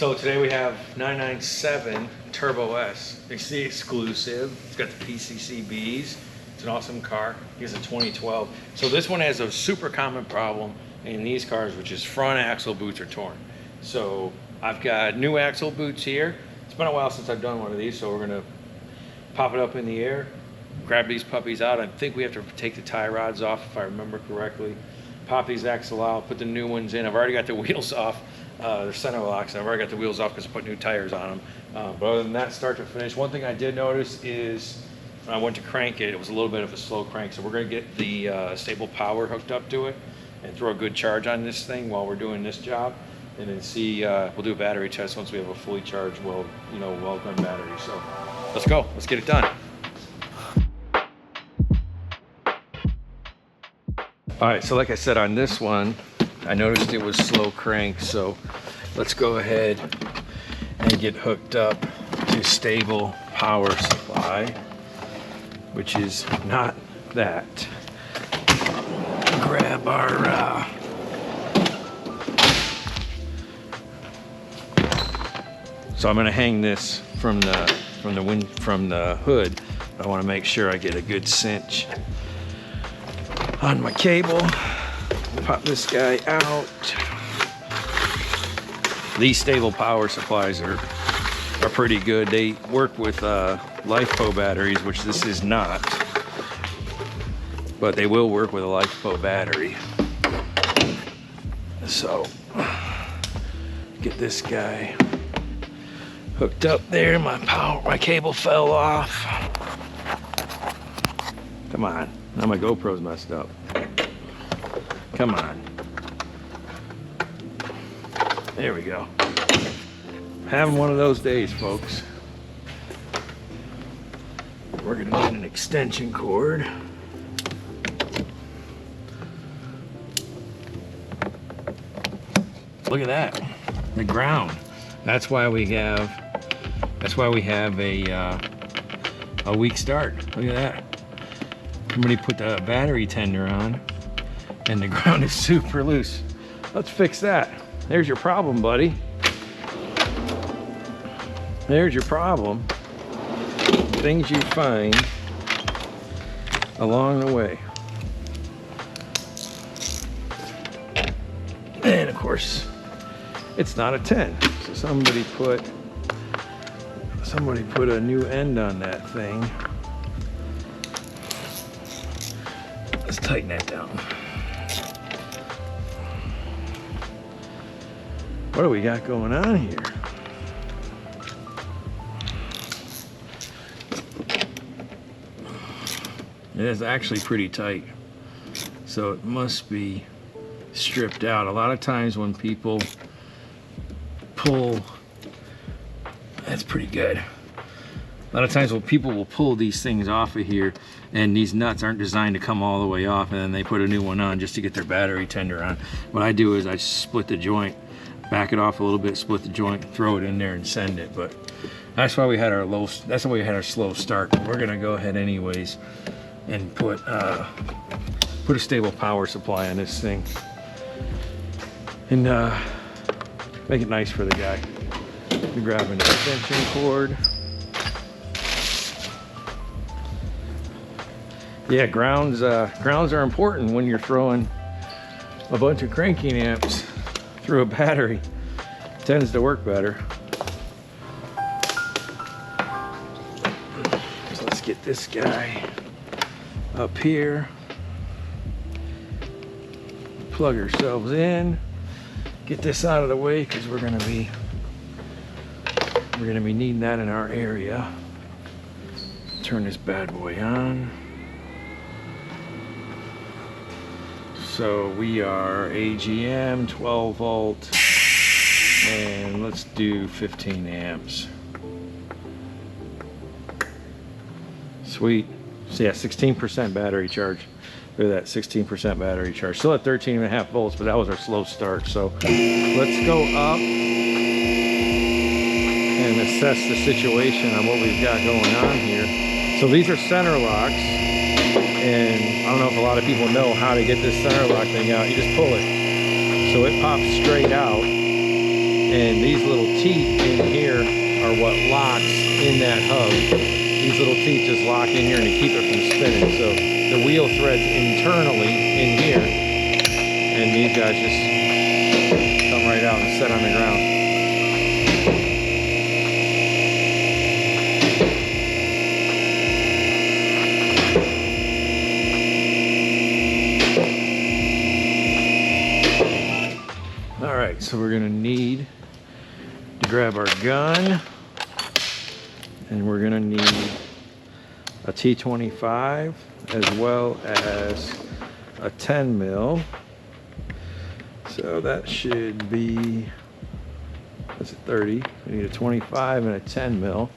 So today we have 997 Turbo S. It's the exclusive. It's got the PCCBs. It's an awesome car. It's a 2012. So this one has a super common problem in these cars, which is front axle boots are torn. So I've got new axle boots here. It's been a while since I've done one of these, so we're gonna pop it up in the air, grab these puppies out. I think we have to take the tie rods off, if I remember correctly. Pop these axle out, put the new ones in. I've already got the wheels off. They're center locks. I've already got the wheels off because I put new tires on them. But other than that, start to finish, one thing I did notice is when I went to crank it, it was a little bit of a slow crank. So we're gonna get the stable power hooked up to it and throw a good charge on this thing while we're doing this job. And then see, we'll do a battery test once we have a fully charged, well-done battery. So let's go, let's get it done. All right, so like I said, on this one, I noticed it was slow crank, so let's go ahead and get hooked up to stable power supply, which is not that. Grab our so I'm going to hang this from the hood. I want to make sure I get a good cinch on my cable. Pop this guy out. These stable power supplies are pretty good. They work with LifePo batteries, which this is not, but they will work with a LifePo battery. So get this guy hooked up there. My cable fell off. Come on, now my GoPro's messed up. Come on. There we go. Having one of those days, folks. We're gonna need an extension cord. Look at that, the ground. That's why we have a weak start. Look at that. Somebody put the battery tender on and the ground is super loose. Let's fix that. There's your problem, buddy. There's your problem. Things you find along the way. And of course, it's not a 10. So somebody put a new end on that thing. Let's tighten that down. What do we got going on here? It is actually pretty tight, so it must be stripped out. A lot of times when people pull, that's pretty good. A lot of times when people will pull these things off of here, and these nuts aren't designed to come all the way off, and then they put a new one on just to get their battery tender on. What I do is I split the joint, back it off a little bit, split the joint, throw it in there and send it. But that's why we had our slow start. We're gonna go ahead anyways and put a stable power supply on this thing and make it nice for the guy. We grab an extension cord. Yeah, grounds are important when you're throwing a bunch of cranking amps through a battery. It tends to work better. So let's get this guy up here. Plug ourselves in. Get this out of the way because we're gonna be needing that in our area. Turn this bad boy on. So we are AGM 12 volt and let's do 15 amps. Sweet. So yeah, 16% battery charge. Look at that, 16% battery charge. Still at 13.5 volts, but that was our slow start. So let's go up and assess the situation on what we've got going on here. So these are center locks. And I don't know if a lot of people know how to get this center lock thing out. You just pull it. So it pops straight out. And these little teeth in here are what locks in that hub. These little teeth just lock in here and they keep it from spinning. So the wheel threads internally in here, and these guys just come right out and set on the ground. All right, so we're gonna need to grab our gun, and we're gonna need a T25 as well as a 10 mil. So that should be, that's a 30. We need a 25 and a 10 mil.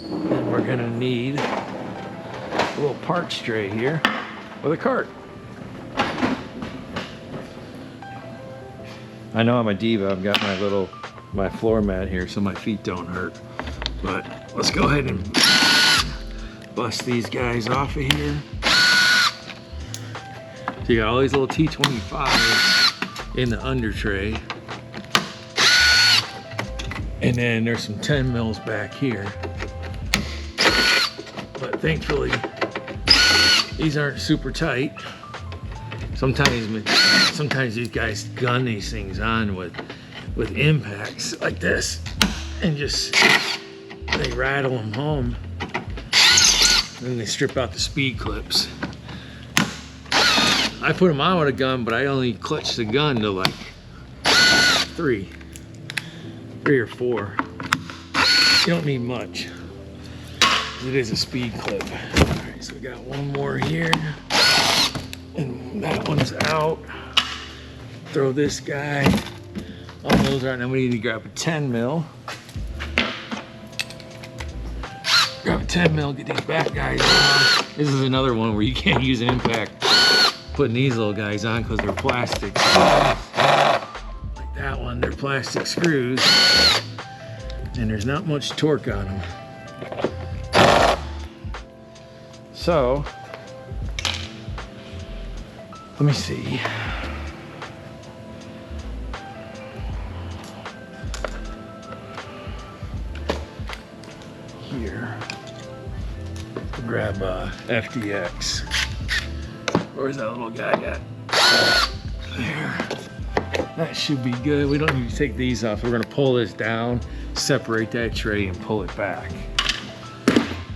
And we're gonna need a little parts tray here with a cart. I know I'm a diva. I've got my floor mat here so my feet don't hurt. But let's go ahead and bust these guys off of here. So you got all these little T25s in the under tray. And then there's some 10 mils back here. But thankfully, these aren't super tight. Sometimes these guys gun these things on with impacts like this and just they rattle them home. Then they strip out the speed clips. I put them on with a gun, but I only clutch the gun to like three or four. You don't need much. It is a speed clip. All right, so we got one more here. And that one's out. Throw this guy. All those are out. Now we need to grab a 10 mil. Grab a 10 mil, get these back guys on. This is another one where you can't use an impact putting these little guys on because they're plastic. Like that one, they're plastic screws. And there's not much torque on them. So, let me see. Here, grab FDX. Where's that little guy at? There. That should be good. We don't need to take these off. We're gonna pull this down, separate that tray, and pull it back.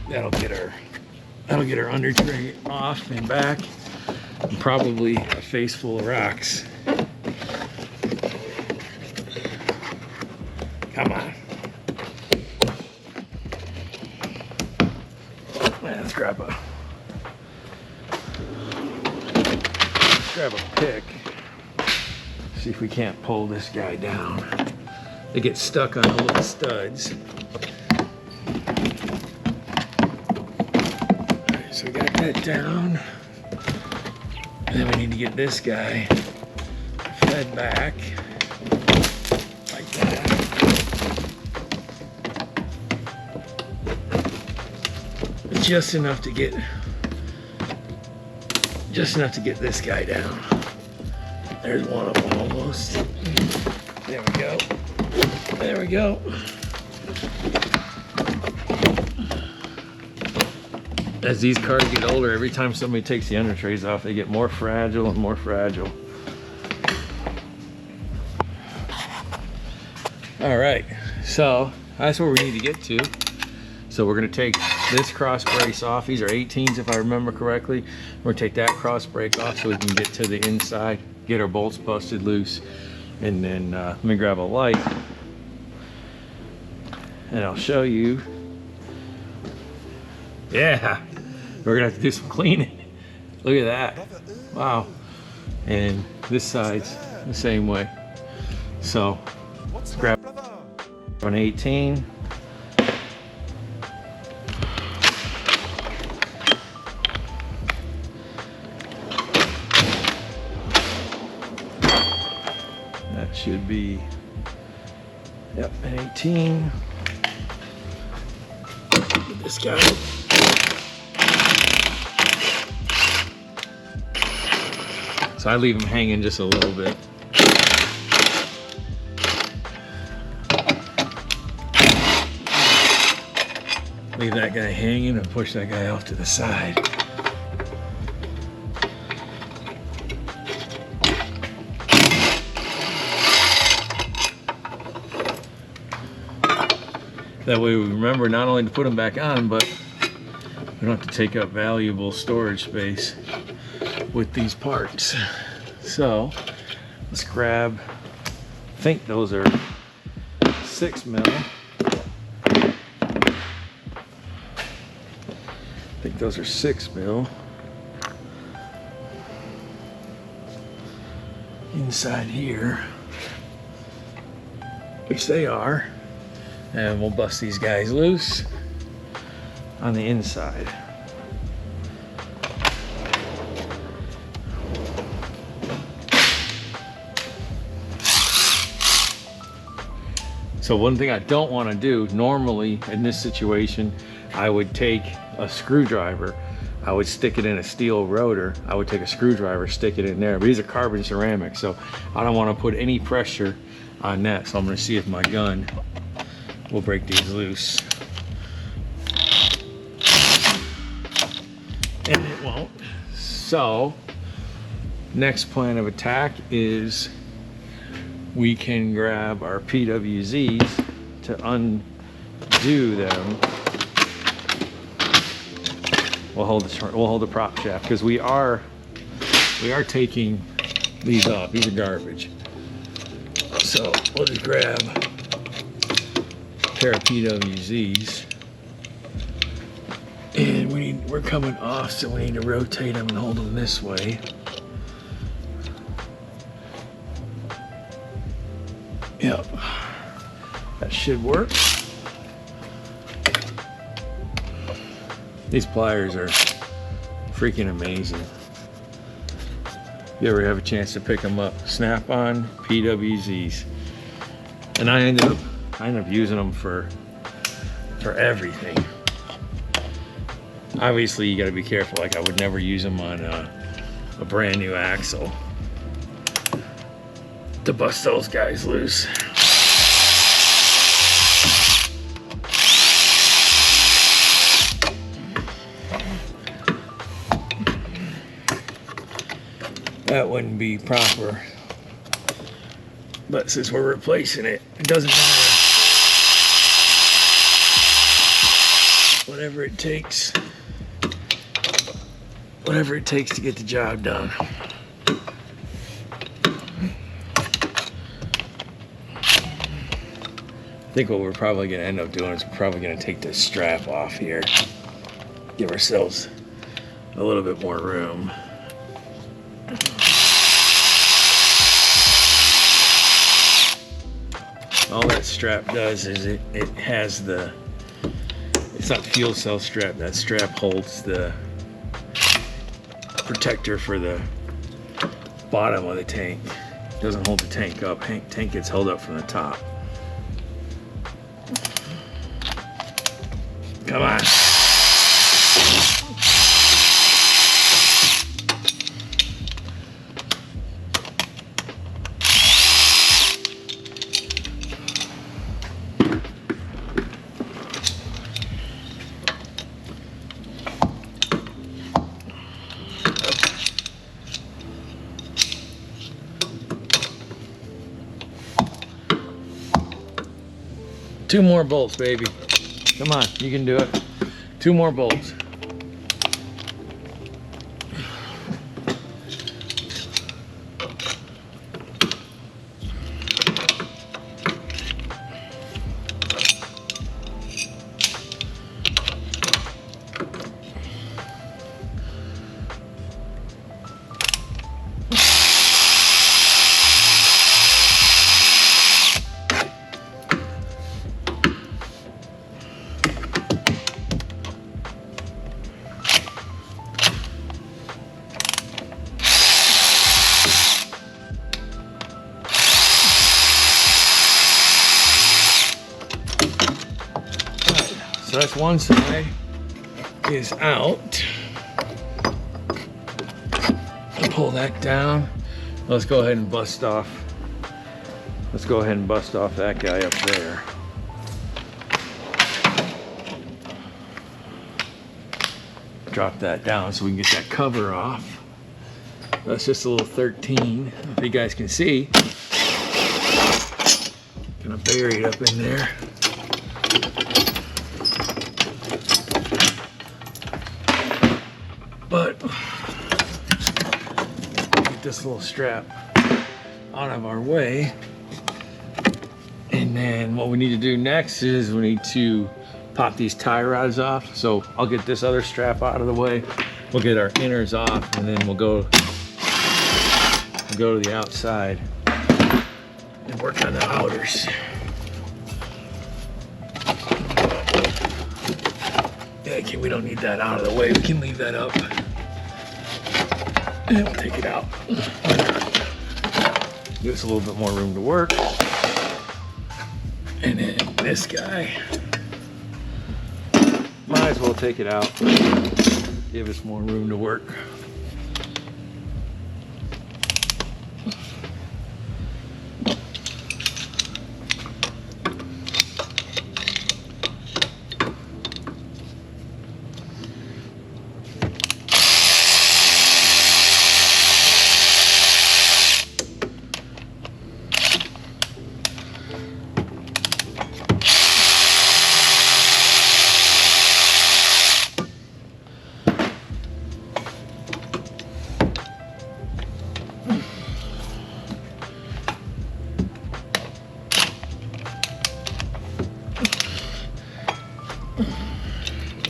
That'll get our under tray off and back. And probably a face full of rocks. Come on. Let's grab a pick. See if we can't pull this guy down. They get stuck on the little studs. All right, so we got that down. And then we need to get this guy fed back like that. Just enough to get this guy down. There's one of them almost. There we go. There we go. As these cars get older, every time somebody takes the under trays off, they get more fragile and more fragile. All right, so that's where we need to get to. So we're gonna take this cross brace off. These are 18s if I remember correctly. We're gonna take that cross brace off so we can get to the inside, get our bolts busted loose. And then let me grab a light and I'll show you. Yeah, we're gonna have to do some cleaning. Look at that, wow. And this side's the same way. So let's grab an 18. That should be, yep, an 18. Get this guy. So I leave him hanging just a little bit. leave that guy hanging and push that guy off to the side. That way we remember not only to put them back on, but we don't have to take up valuable storage space with these parts. So let's grab, I think those are 6mm. I think those are 6mm. Inside here, which they are. And we'll bust these guys loose on the inside. So one thing I don't want to do, normally in this situation, I would take a screwdriver, I would stick it in a steel rotor, I would take a screwdriver, stick it in there. But these are carbon ceramic, so I don't want to put any pressure on that. So I'm going to see if my gun will break these loose. And it won't. So next plan of attack is we can grab our PWZs to undo them. We'll hold the prop shaft because we are taking these off. These are garbage. So we'll just grab pair of PWZs, and we're coming off, so we need to rotate them and hold them this way. Yep, that should work. These pliers are freaking amazing. If you ever have a chance to pick them up, Snap-on PWZs, and I end up using them for everything. Obviously, you got to be careful. Like, I would never use them on a brand new axle to bust those guys loose. That wouldn't be proper. But since we're replacing it, it doesn't matter. Whatever it takes to get the job done. I think what we're probably going to end up doing is we're probably going to take this strap off here, give ourselves a little bit more room. All that strap does is it has the, it's not the fuel cell strap, that strap holds the protector for the bottom of the tank. It doesn't hold the tank up. Tank gets held up from the top. Come on. Two more bolts, baby. Come on, you can do it. Two more bolts. So that's one side is out. I'll pull that down. Let's go ahead and bust off. Let's go ahead and bust off that guy up there. drop that down so we can get that cover off. That's just a little 13, if you guys can see. Gonna bury it up in there. But get this little strap out of our way. And then what we need to do next is we need to pop these tie rods off. So I'll get this other strap out of the way. We'll get our inners off, and then we'll go to the outside and work on the outers. Yeah, okay, we don't need that out of the way. We can leave that up. And we'll take it out. Give us a little bit more room to work. And then this guy, might as well take it out. Give us more room to work.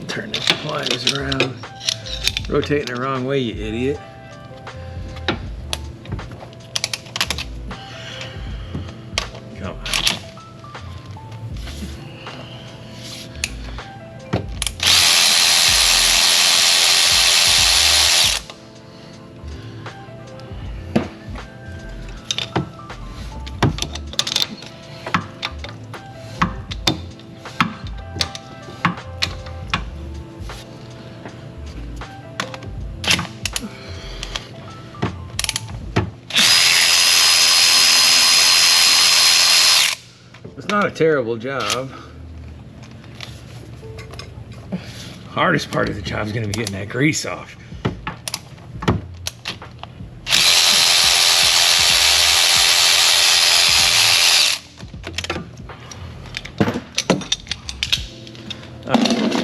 Turn the pliers around. Rotating the wrong way, you idiot. Come on. It's not a terrible job. Hardest part of the job is going to be getting that grease off.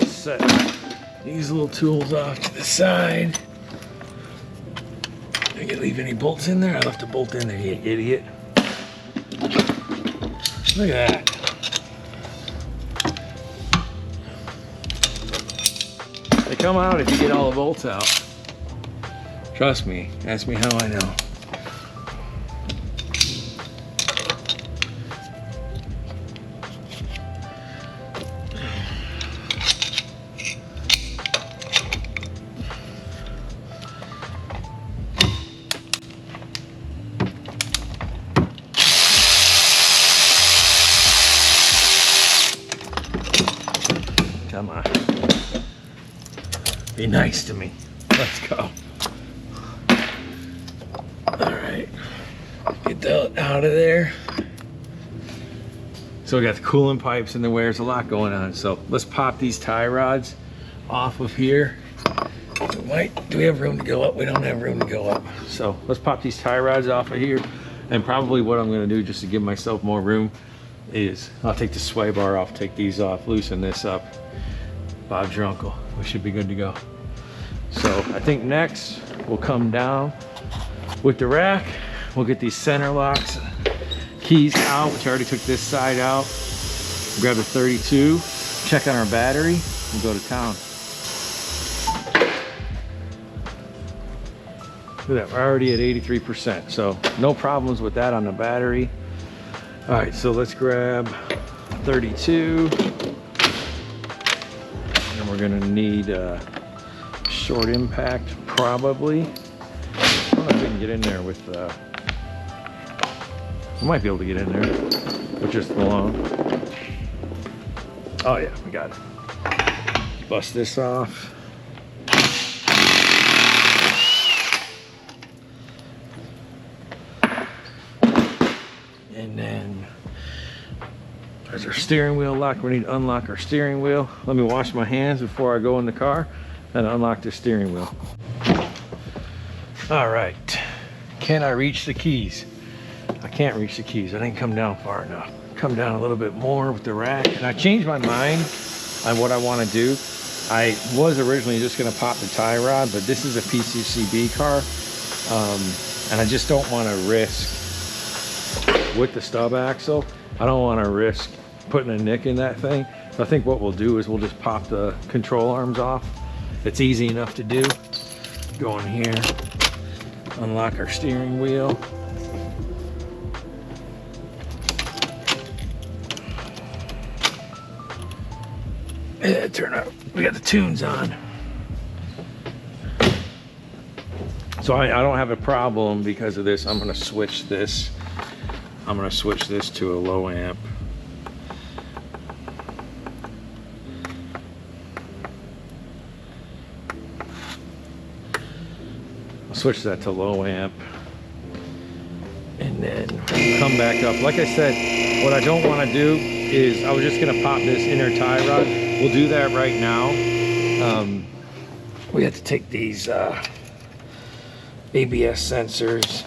Set these little tools off to the side. Did I leave any bolts in there? I left a bolt in there, you idiot. Look at that. They come out if you get all the bolts out. Trust me, ask me how I know. Come on. Be nice to me. Let's go. All right. Get that out of there. So we got the coolant pipes in the way. There's a lot going on. So let's pop these tie rods off of here. Do we have room to go up? We don't have room to go up. So let's pop these tie rods off of here. And probably what I'm going to do, just to give myself more room, is I'll take the sway bar off, take these off, loosen this up. Bob's your uncle. We should be good to go. So I think next we'll come down with the rack. We'll get these center locks, keys out, which I already took this side out. Grab the 32, check on our battery, and go to town. Look at that, we're already at 83%, so no problems with that on the battery. All right, so let's grab 32. And we're gonna need a short impact, probably. I don't know if we can get in there with, we might be able to get in there with just the long. Oh yeah, we got it. Bust this off. And then there's our steering wheel lock. We need to unlock our steering wheel. Let me wash my hands before I go in the car, and unlock the steering wheel. All right, can I reach the keys? I can't reach the keys. I didn't come down far enough. Come down a little bit more with the rack, and I changed my mind on what I want to do. I was originally just going to pop the tie rod, but this is a PCCB car, and I just don't want to risk with the stub axle. I don't want to risk putting a nick in that thing. So I think what we'll do is we'll just pop the control arms off. It's easy enough to do. Go in here, unlock our steering wheel. Yeah, turn up. We got the tunes on. So I don't have a problem because of this. I'm gonna switch this. I'm gonna switch this to a low amp. I'll switch that to low amp. And then come back up. Like I said, what I don't wanna do is I was just gonna pop this inner tie rod. We'll do that right now. We have to take these ABS sensors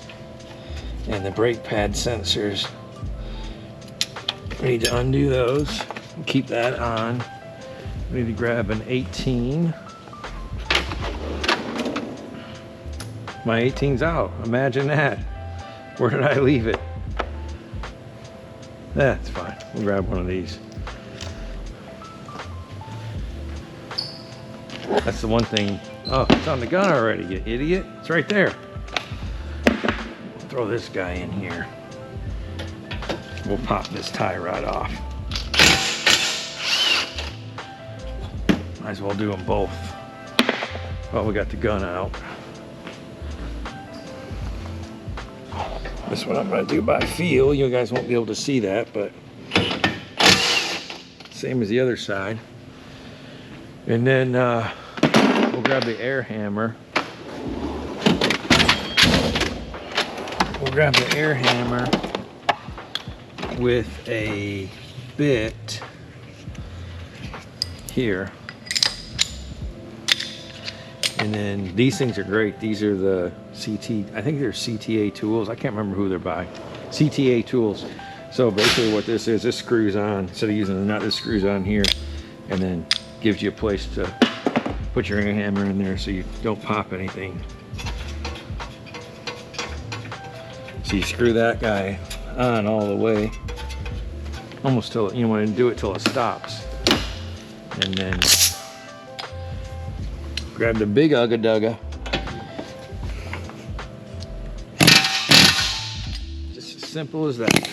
and the brake pad sensors. We need to undo those and keep that on. We need to grab an 18. My 18's out. Imagine that. Where did I leave it? That's fine. We'll grab one of these. That's the one thing. Oh, it's on the gun already, you idiot. It's right there. Throw this guy in here. We'll pop this tie rod off. Might as well do them both. Oh, we got the gun out. This one I'm gonna do by feel. You guys won't be able to see that, but same as the other side. And then we'll grab the air hammer. We'll grab the air hammer with a bit here. And then these things are great. These are the I think they're CTA tools. I can't remember who they're by. CTA tools. So basically what this is, this screws on, instead of using the nut, this screws on here and then gives you a place to put your air hammer in there so you don't pop anything. So you screw that guy on all the way, almost till, you want to do it till it stops. And then grab the big ugga dugga. Just as simple as that.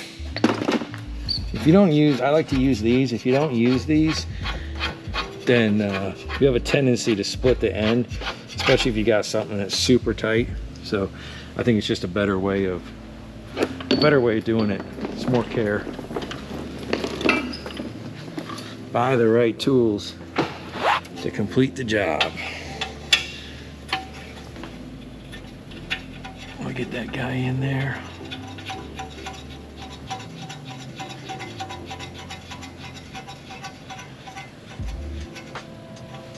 If you don't use, I like to use these. If you don't use these, then you have a tendency to split the end, especially if you got something that's super tight. So I think it's just a better way of doing it. It's more care. Buy the right tools to complete the job. I'll get that guy in there.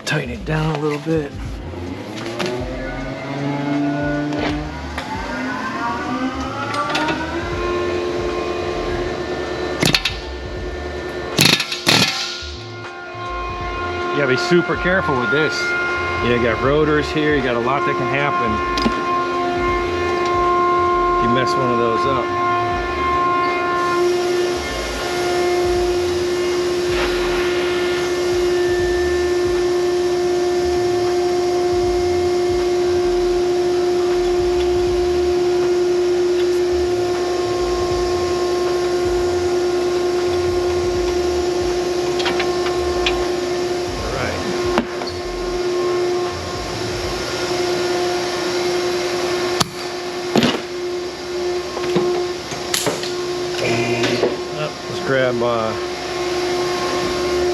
Tighten it down a little bit. You gotta be super careful with this. You got rotors here, you got a lot that can happen. You mess one of those up.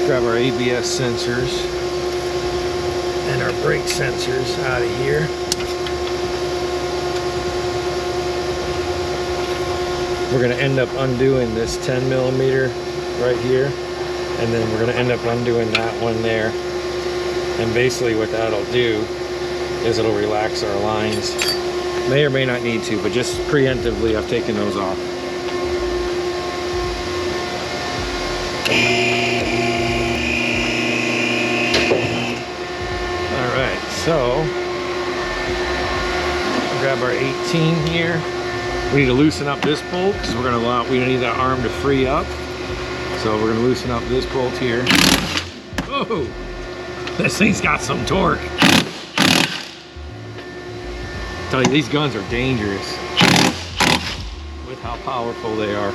Grab our ABS sensors and our brake sensors out of here. We're going to end up undoing this 10 millimeter right here, and then we're going to end up undoing that one there. And basically what that'll do is it'll relax our lines. May or may not need to, but just preemptively I've taken those off. Alright, so grab our 18 here. We need to loosen up this bolt because we need that arm to free up. So we're gonna loosen up this bolt here. Whoa! This thing's got some torque. I tell you, these guns are dangerous with how powerful they are.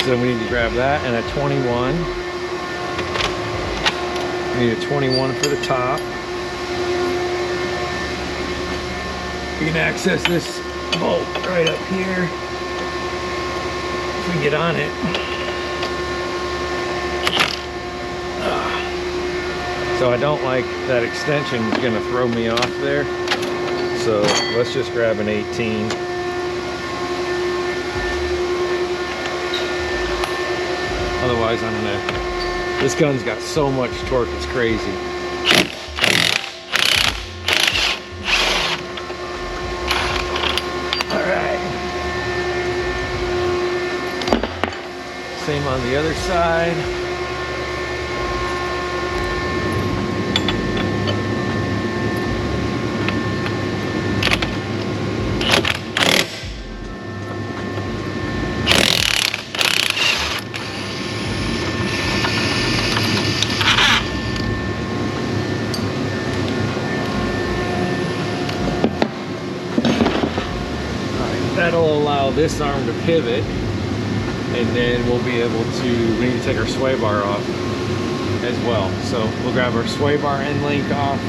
So we need to grab that and a 21. We need a 21 for the top. You can access this bolt right up here if we get on it. So I don't like that extension is going to throw me off there. So let's just grab an 18. Otherwise I'm gonna, this gun's got so much torque, it's crazy. Alright. Same on the other side. That'll allow this arm to pivot, and then we'll be able to, we need to take our sway bar off as well. So we'll grab our sway bar end link off,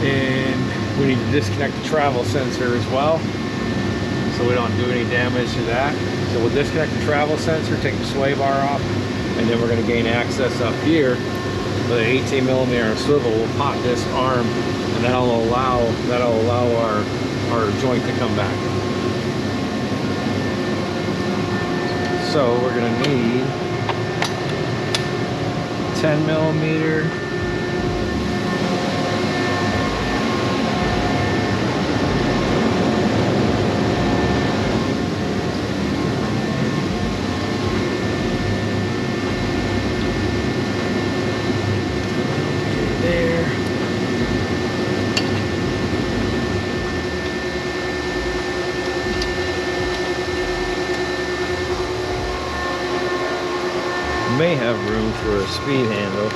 and we need to disconnect the travel sensor as well so we don't do any damage to that. So we'll disconnect the travel sensor, take the sway bar off, and then we're going to gain access up here with an 18mm swivel. We'll pop this arm, and that'll allow our joint to come back. So we're going to need 10mm. May have room for a speed handle.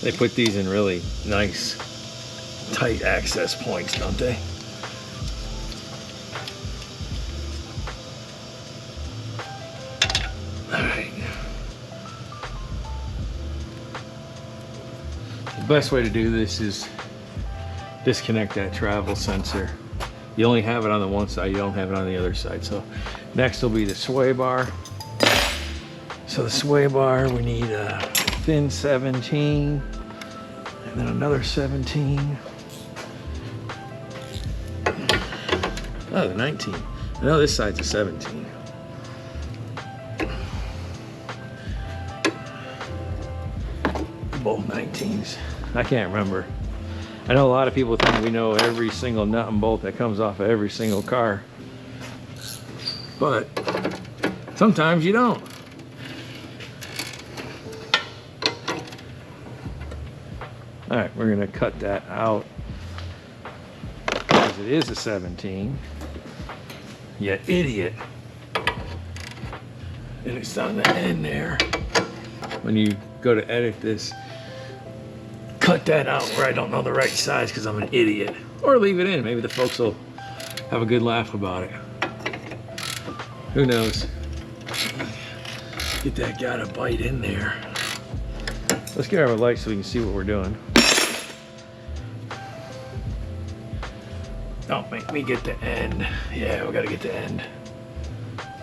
They put these in really nice, tight access points, don't they? All right. The best way to do this is disconnect that travel sensor. You only have it on the one side, you don't have it on the other side. So next will be the sway bar. So the sway bar, we need a thin 17. And then another 17. Oh, the 19. I know this side's a 17. Both 19s. I can't remember. I know a lot of people think we know every single nut and bolt that comes off of every single car. But sometimes you don't. All right, we're gonna cut that out because it is a 17. You idiot. And it's on the end there. When you go to edit this, cut that out where I don't know the right size because I'm an idiot. Or leave it in, maybe the folks will have a good laugh about it. Who knows? Get that guy to bite in there. Let's get our light so we can see what we're doing. Don't make me get the end. Yeah, we gotta get the end.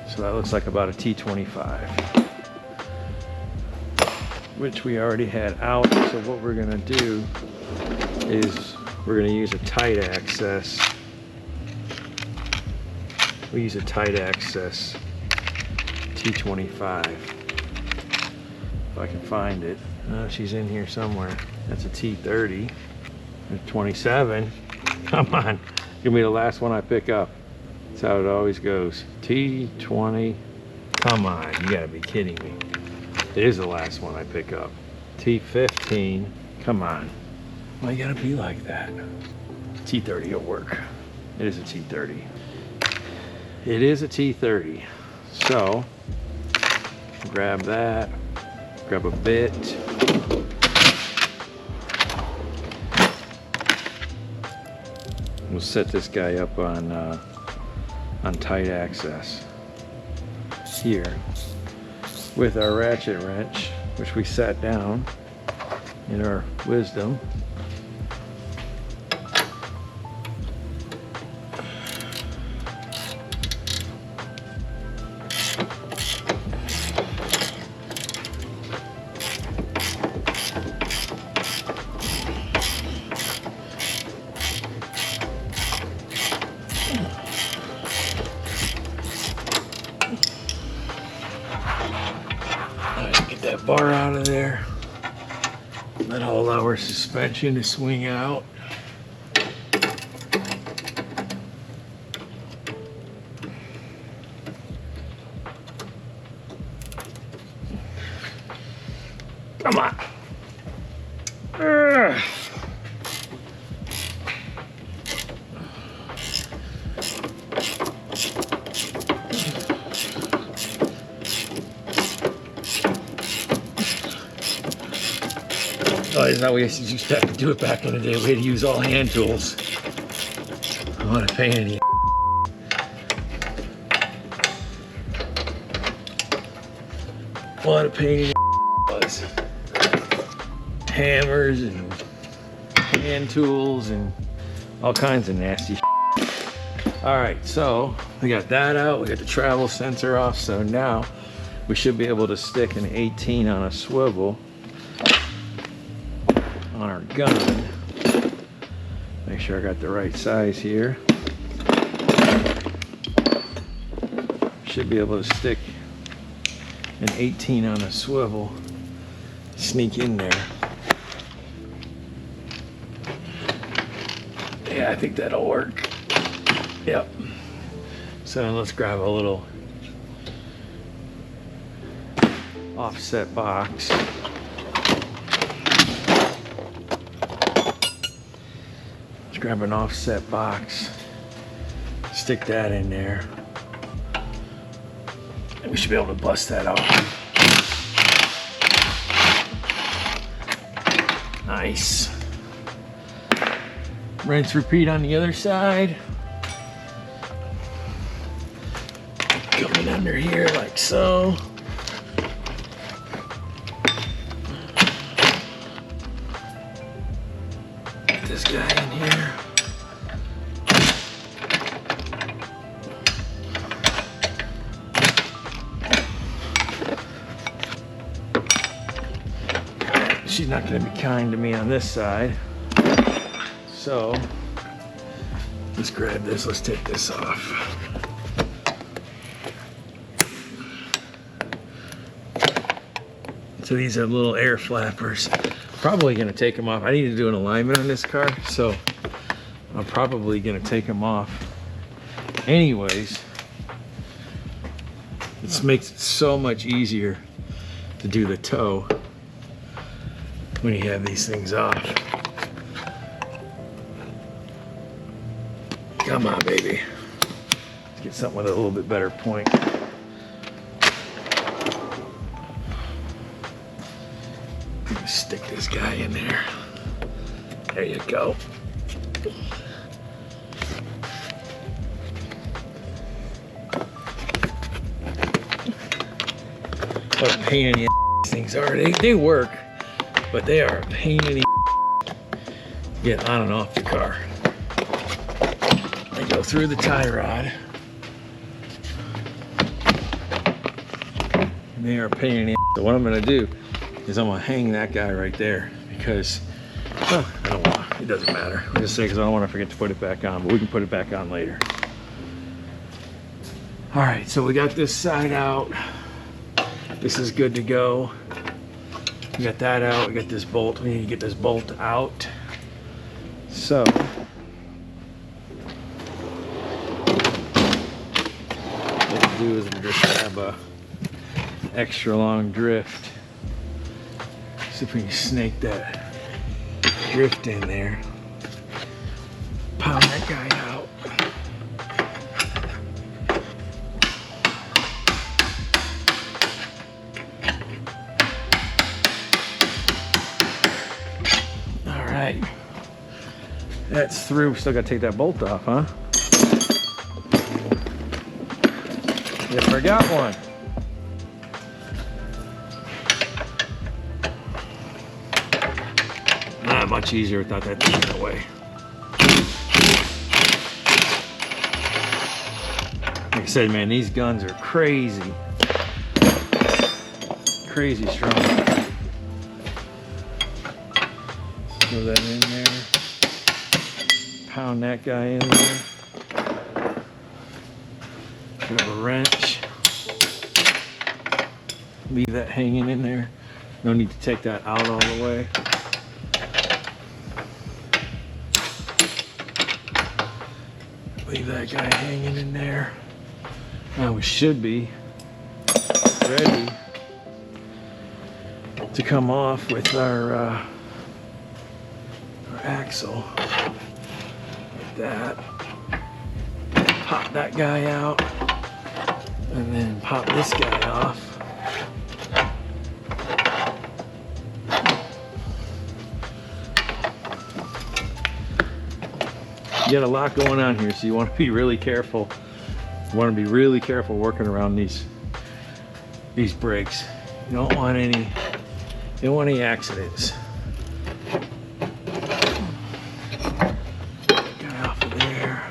So that looks like about a T25, which we already had out. So what we're gonna do is we're gonna use a tight access. We use a tight access T25. If I can find it. She's in here somewhere. That's a T30. A 27. Come on. Give me the last one I pick up. That's how it always goes. T20. Come on. You gotta be kidding me. It is the last one I pick up. T15. Come on. Why you gotta be like that? T30 will work. It is a T30. It is a T30. So, grab that. Grab a bit. We'll set this guy up on tight access here with our ratchet wrench, which we sat down in our wisdom. That bar out of there. That'll allow our suspension to swing out. Come on. Oh, isn't that what we used to have to do it back in the day? We had to use all hand tools. What a pain in the What a pain in the was. Hammers and hand tools and all kinds of nasty. All right, so we got that out. We got the travel sensor off. So now we should be able to stick an 18 on a swivel on our gun. Make sure I got the right size here. Should be able to stick an 18 on a swivel, sneak in there. Yeah, I think that'll work. Yep. So let's grab a little offset box. Let's grab an offset box, stick that in there. And we should be able to bust that off. Nice. Rinse, repeat on the other side. Coming under here like so. Get this guy in here. She's not going to be kind to me on this side. So let's grab this. Let's take this off. So these are little air flappers. Probably going to take them off. I need to do an alignment on this car, so I'm probably going to take them off anyways. This makes it so much easier to do the tow when you have these things off. Come on, baby. Let's get something with a little bit better point. Stick this guy in there. There you go. What a pain in the ass these things are. They work. but they are a pain in the get on and off the car. They go through the tie rod. And they are a pain in the ass. So what I'm gonna do is I'm gonna hang that guy right there because, well, I don't want, it doesn't matter. I'm just saying because I don't want to forget to put it back on, but we can put it back on later. All right, so we got this side out. This is good to go. We got that out, we got this bolt. We need to get this bolt out. So, what we'll do is we'll just grab a extra long drift. See if we can snake that drift in there. Pound that guy out. All right. That's through. Still got to take that bolt off, huh? You forgot one. Not much easier without that thing in the way. Like I said, man, these guns are crazy. Crazy strong. Throw that in there. Pound that guy in there. Grab a wrench. Leave that hanging in there. No need to take that out all the way. Leave that guy hanging in there. Now we should be ready to come off with our axle. Like that. Pop that guy out. And then pop this guy off. You got a lot going on here, so you want to be really careful. You want to be really careful working around these brakes. You don't want any accidents. Guy off of there.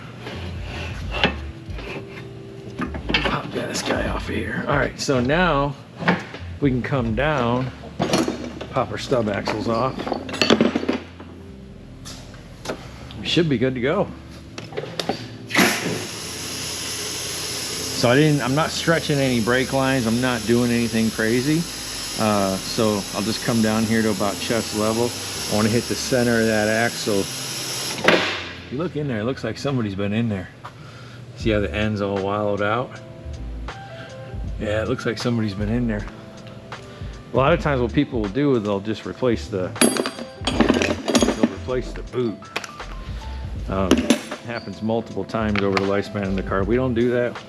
Pop this guy off of here. All right, so now we can come down, pop our stub axles off. We should be good to go. So I'm not stretching any brake lines. I'm not doing anything crazy. So I'll just come down here to about chest level. I want to hit the center of that axle. If you look in there, it looks like somebody's been in there. See how the end's all wallowed out? Yeah, it looks like somebody's been in there. A lot of times what people will do is they'll just replace the boot. It happens multiple times over the lifespan of the car. We don't do that.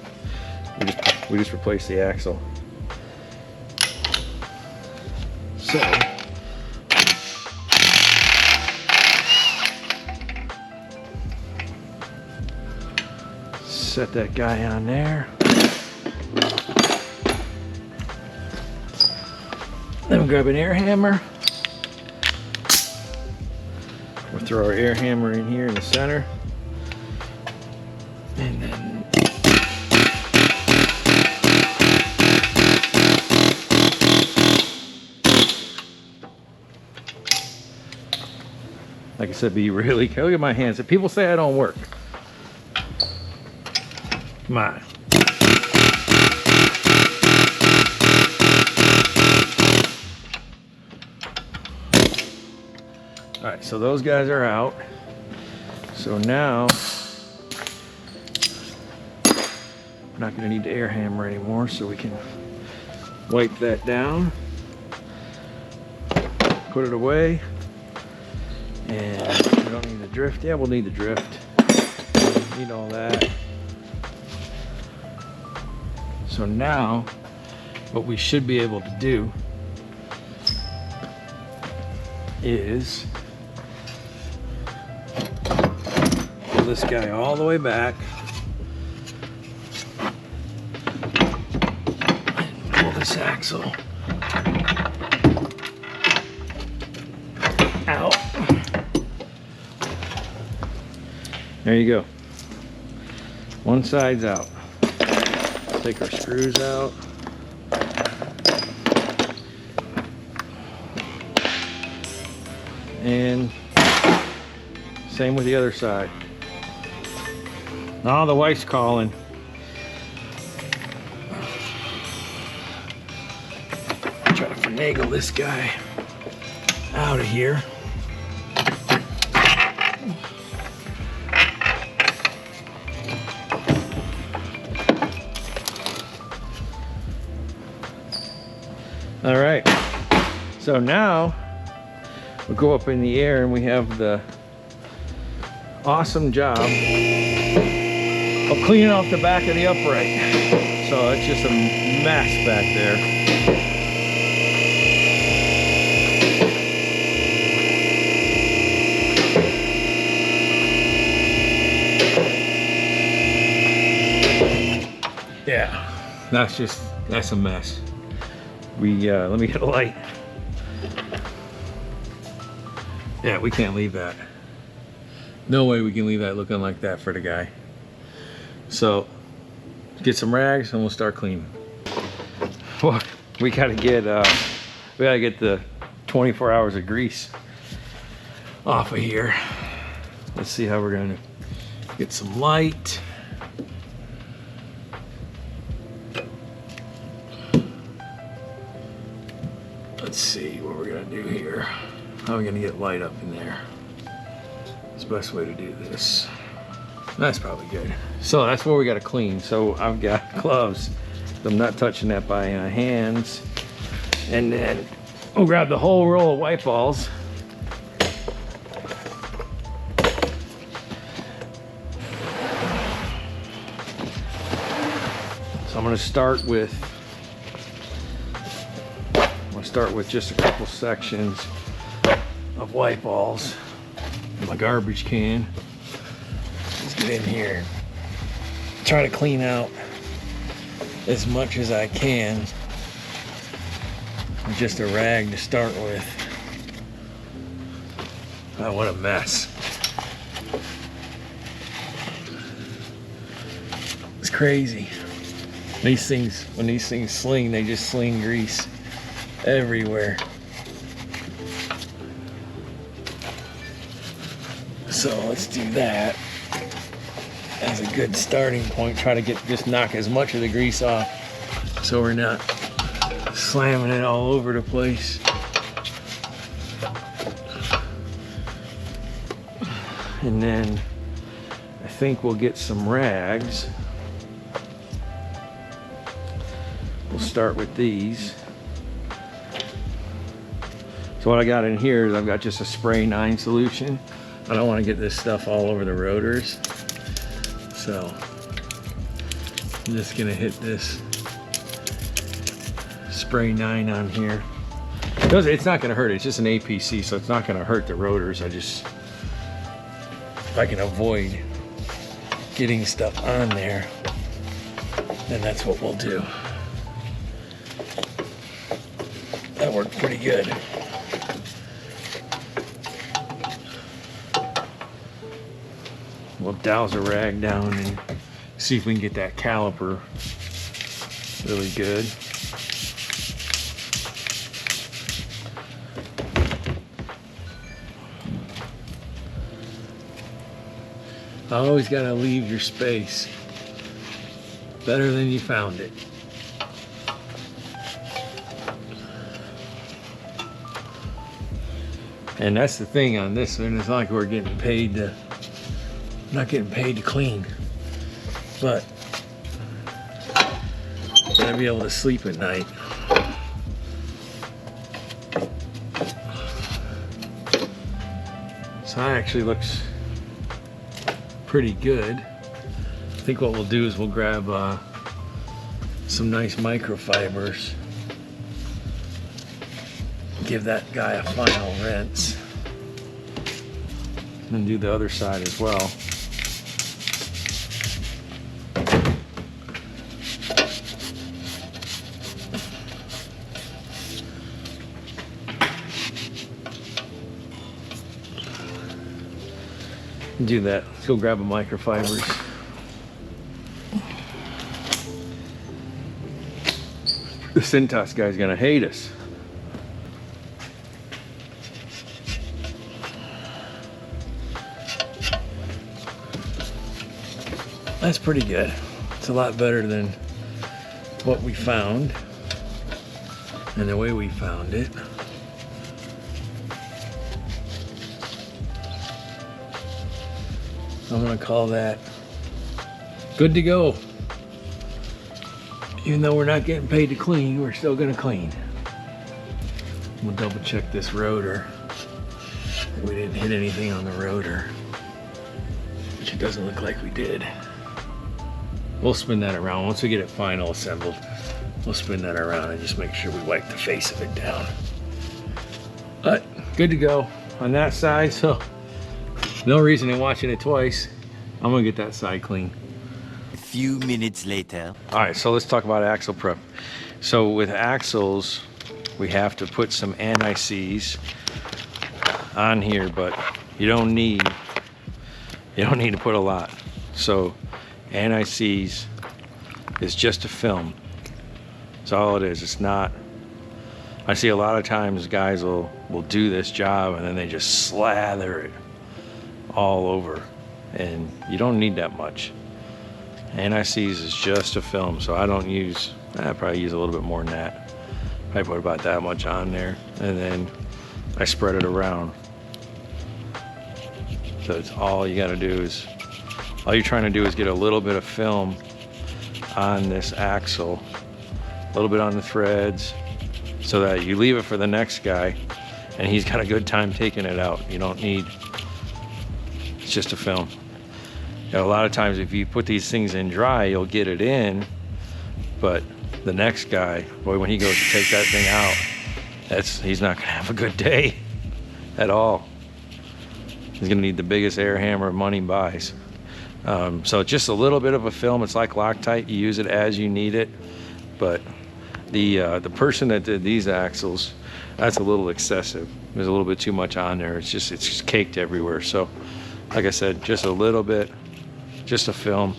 We just replace the axle. So set that guy on there. Then we'll grab an air hammer. We'll throw our air hammer in here in the center. And then like I said, be really careful. Look at my hands. If people say I don't work, come on. All right, so those guys are out. So now we're not going to need the air hammer anymore, so we can wipe that down, put it away. And we don't need the drift. Yeah, we'll need the drift. Need all that. So now, what we should be able to do is pull this guy all the way back. And pull this axle There you go. One side's out. Take our screws out. And same with the other side. Now the wife's calling. Try to finagle this guy out of here. All right, so now we'll go up in the air and we have the awesome job of cleaning off the back of the upright. So it's just a mess back there. Yeah, that's a mess. Let me get a light. Yeah, we can't leave that. No way we can leave that looking like that for the guy. So, get some rags and we'll start cleaning. Well, we gotta get the 24 hours of grease off of here. Let's see how we're gonna get some light. Let's see what we're gonna do here. How are we gonna get light up in there? It's the best way to do this. That's probably good. So that's what we gotta clean. So I've got gloves. I'm not touching that by hands. And then we'll grab the whole roll of white balls. So I'm gonna start with just a couple sections of white balls. My garbage can. Let's get in here. Try to clean out as much as I can with just a rag to start with. Oh, what a mess. It's crazy. These things, when these things sling, they just sling grease everywhere. So let's do that as a good starting point. Try to just knock as much of the grease off so we're not slamming it all over the place. And then I think we'll get some rags. We'll start with these. So what I got in here is I've got just a spray 9 solution. I don't want to get this stuff all over the rotors. So I'm just gonna hit this spray 9 on here. It's not gonna hurt, it's just an APC, so it's not gonna hurt the rotors. If I can avoid getting stuff on there, then that's what we'll do. That worked pretty good. We'll douse a rag down and see if we can get that caliper really good. Always gotta leave your space better than you found it. And that's the thing on this one, it's not like we're getting paid to, not getting paid to clean, but gotta be able to sleep at night. So that actually looks pretty good. I think what we'll do is we'll grab some nice microfibers, give that guy a final rinse, and then do the other side as well. Do that. Let's go grab a microfibers. The Cintas guy's gonna hate us. That's pretty good. It's a lot better than what we found and the way we found it. I'm gonna call that good to go. Even though we're not getting paid to clean, we're still gonna clean. We'll double check this rotor. We didn't hit anything on the rotor, which it doesn't look like we did. We'll spin that around. Once we get it final assembled, we'll spin that around and just make sure we wipe the face of it down. But good to go on that side, so no reason in watching it twice. I'm gonna get that side clean. A few minutes later. All right, so let's talk about axle prep. So with axles, we have to put some anti-seize on here, but you don't need to put a lot. So anti-seize is just a film. That's all it is. It's not, I see a lot of times guys will do this job and then they just slather it all over, and you don't need that much. Anti-seize is just a film, so I don't use, I probably use a little bit more than that. I put about that much on there, and then I spread it around. So it's all you gotta do is, all you're trying to do is get a little bit of film on this axle, a little bit on the threads, so that you leave it for the next guy and he's got a good time taking it out. You don't need, it's just a film. You know, a lot of times if you put these things in dry, you'll get it in, but the next guy, boy, when he goes to take that thing out, he's not gonna have a good day at all. He's gonna need the biggest air hammer money buys. So just a little bit of a film. It's like Loctite. You use it as you need it. But the person that did these axles, that's a little excessive. There's a little bit too much on there. It's just caked everywhere. So like I said, just a little bit, just a film.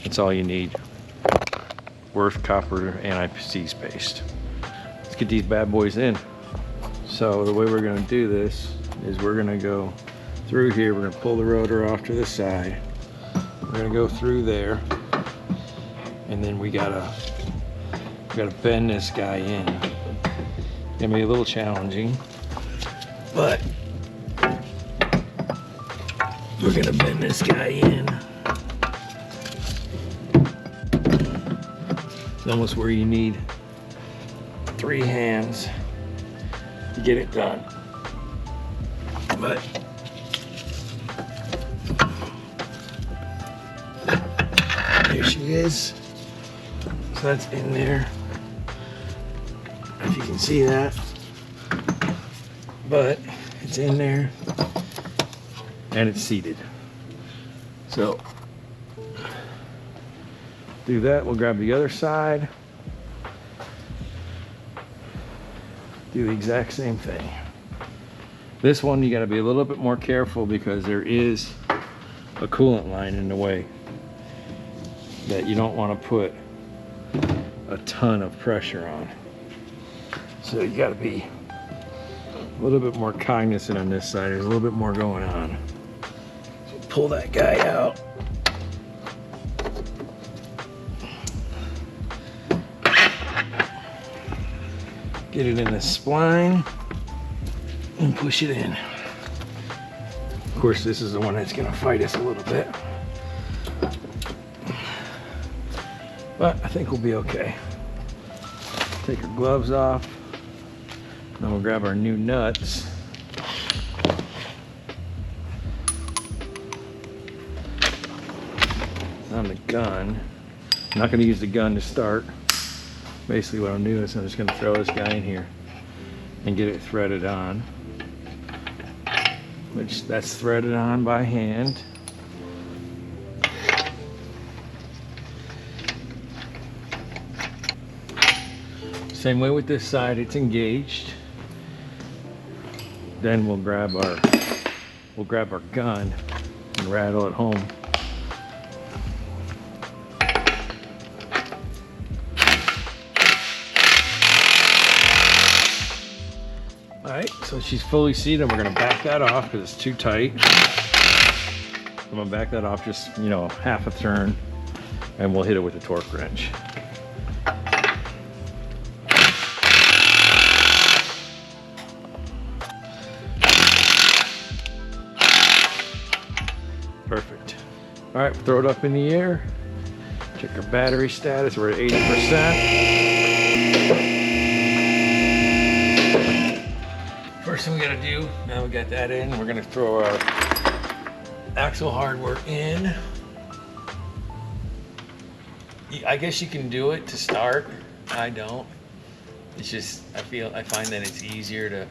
That's all you need. Worth copper anti-seize paste. Let's get these bad boys in. So the way we're gonna do this is we're gonna go through here. We're gonna pull the rotor off to the side. We're gonna go through there, and then we gotta bend this guy in. It's gonna be a little challenging, but we're gonna bend this guy in. It's almost where you need 3 hands to get it done. But there she is. So that's in there. If you can see that. But it's in there and it's seated. So do that. We'll grab the other side. Do the exact same thing. This one you got to be a little bit more careful because there is a coolant line in the way that you don't want to put a ton of pressure on. So you got to be a little bit more cognizant on this side. There's a little bit more going on. So pull that guy out. Get it in the spline and push it in. Of course, this is the one that's going to fight us a little bit. But I think we'll be okay. Take our gloves off. Then we'll grab our new nuts. On the gun. I'm not going to use the gun to start. Basically what I'm doing is I'm just going to throw this guy in here and get it threaded on. Which that's threaded on by hand. Same way with this side, it's engaged. Then we'll grab our gun can rattle at home. All right, so she's fully seated. We're gonna back that off because it's too tight. I'm gonna back that off just, you know, half a turn, and we'll hit it with a torque wrench. Perfect. All right, throw it up in the air. Check our battery status. We're at 80%. First thing we gotta do, now we got that in, we're gonna throw our axle hardware in. I guess you can do it to start. I don't. It's just, I find that it's easier to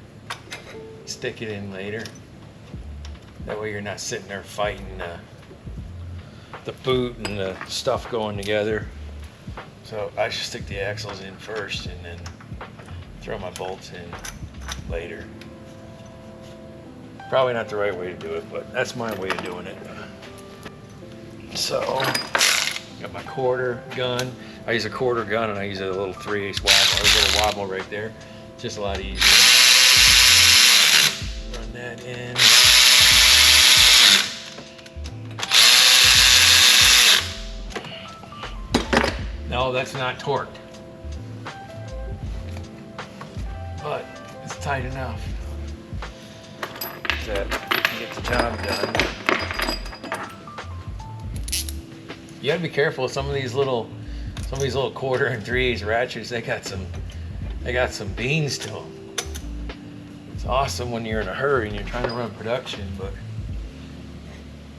stick it in later. That way you're not sitting there fighting the boot and the stuff going together. So I should stick the axles in first and then throw my bolts in later. Probably not the right way to do it, but that's my way of doing it. So, got my quarter gun. I use a quarter gun and I use a little 3/8 wobble, a little wobble right there. Just a lot easier. Run that in. No, that's not torqued. But it's tight enough that you get the job done. You gotta be careful with some of these little quarter and 3/8 ratchets. They got some beans to them. It's awesome when you're in a hurry and you're trying to run production, but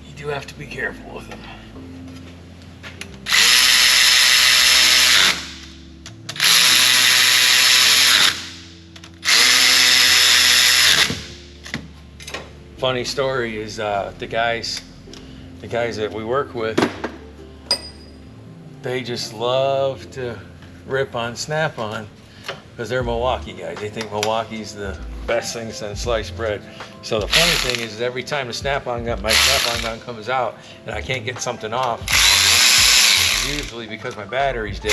you do have to be careful with them. Funny story is the guys that we work with, they just love to rip on Snap-on because they're Milwaukee guys. They think Milwaukee's the best thing since sliced bread. So the funny thing is every time my Snap-on gun comes out and I can't get something off, usually because my battery's dead,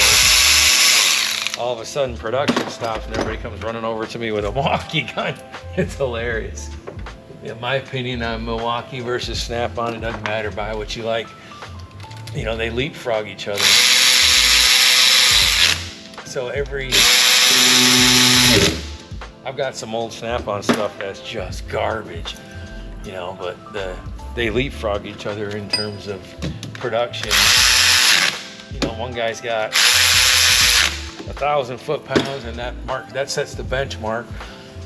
all of a sudden production stops and everybody comes running over to me with a Milwaukee gun. It's hilarious. In my opinion, on Milwaukee versus Snap-on, it doesn't matter, buy what you like. You know, they leapfrog each other. So I've got some old Snap-on stuff that's just garbage, you know, but they leapfrog each other in terms of production. You know, one guy's got 1,000 foot-pounds, and that sets the benchmark,